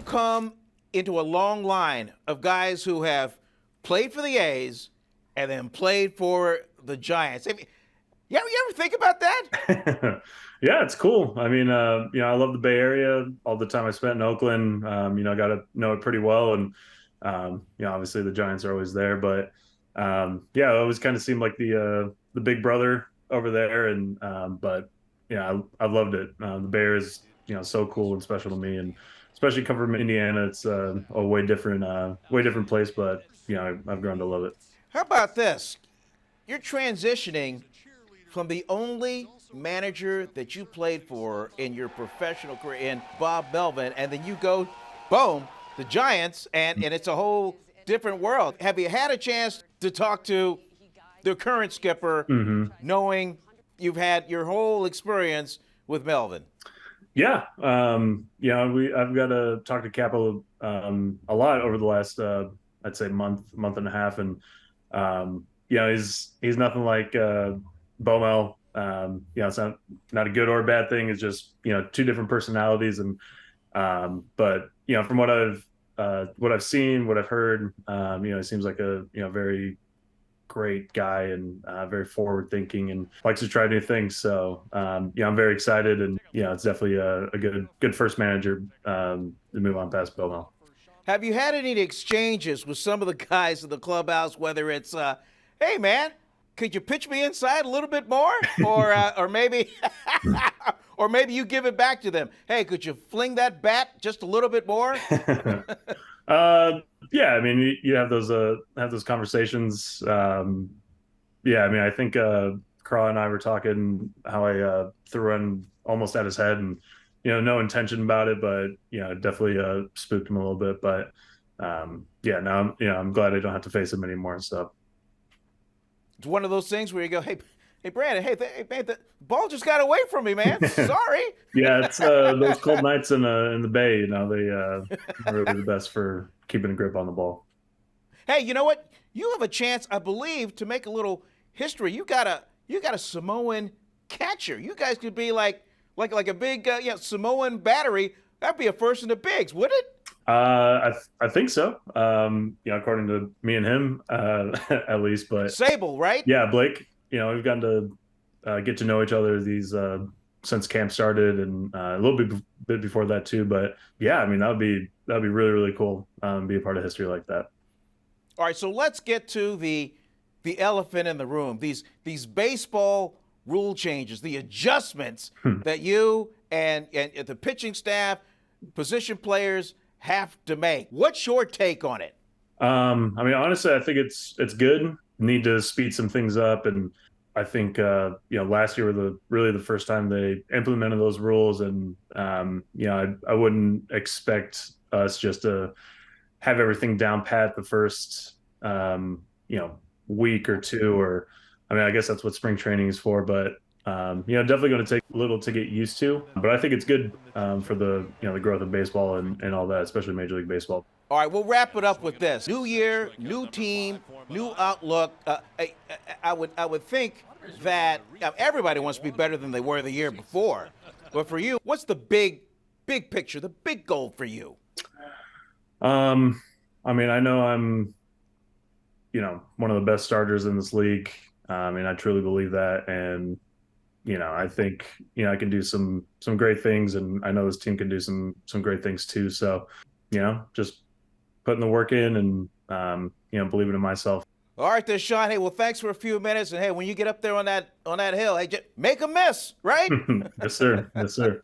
come into a long line of guys who have played for the A's and then played for the Giants. You ever think about that? Yeah, it's cool. I mean, I love the Bay Area. All the time I spent in Oakland, I got to know it pretty well, and obviously the Giants are always there. But yeah, it always kind of seemed like the big brother over there, and but yeah, I loved it. The Bay Area is so cool and special to me, and especially come from Indiana, it's a way different place. But I've grown to love it. How about this? You're transitioning from the only manager that you played for in your professional career in Bob Melvin, and then you go, boom, the Giants, and it's a whole different world. Have you had a chance to talk to the current skipper, knowing you've had your whole experience with Melvin? Yeah, I've got to talk to Capo a lot over the last I'd say month and a half, and he's nothing like Bomel. It's not a good or a bad thing. It's just two different personalities, and but from what I've seen, what I've heard, he seems like a very great guy and very forward thinking and likes to try new things. So I'm very excited, and it's definitely a good first manager to move on past Bomel. Have you had any exchanges with some of the guys in the clubhouse, whether it's, hey, man, could you pitch me inside a little bit more? Or maybe or maybe you give it back to them. Hey, could you fling that bat just a little bit more? Yeah, I mean, you have those conversations. Yeah, I mean, I think Carl and I were talking how I threw one almost at his head, and no intention about it, but definitely spooked him a little bit. But yeah, now I'm glad I don't have to face him anymore and stuff. It's one of those things where you go, hey, Brandon, hey, man, the ball just got away from me, man. Sorry. Yeah, it's those cold nights in the Bay. They are really the best for keeping a grip on the ball. Hey, you know what? You have a chance, I believe, to make a little history. You got a Samoan catcher. You guys could be like a big Samoan battery. That'd be a first in the bigs, would it? I think so. According to me and him, at least. But Sable, right? Yeah, Blake. We've gotten to get to know each other since camp started, and a little bit before that too. But yeah, I mean that'd be really really cool. Be a part of history like that. All right, so let's get to the elephant in the room. These baseball rule changes, the adjustments that you and the pitching staff, position players have to make. What's your take on it? I mean, honestly, I think it's good. Need to speed some things up, and I think last year was really the first time they implemented those rules, and I wouldn't expect us just to have everything down pat the first week or two, or I mean, I guess that's what spring training is for, but definitely going to take a little to get used to, but I think it's good for the growth of baseball and all that, especially Major League Baseball. All right, we'll wrap it up with this: new year, new team, new outlook. I would think that everybody wants to be better than they were the year before, but for you, what's the big picture, the big goal for you? I mean, I know I'm one of the best starters in this league. I mean, I truly believe that, and I think I can do some great things, and I know this team can do some great things too. So just putting the work in and believing in myself. All right, there, Sean. Hey, well, thanks for a few minutes, and hey, when you get up there on that hill, hey, just make a miss, right? Yes, sir. Yes, sir.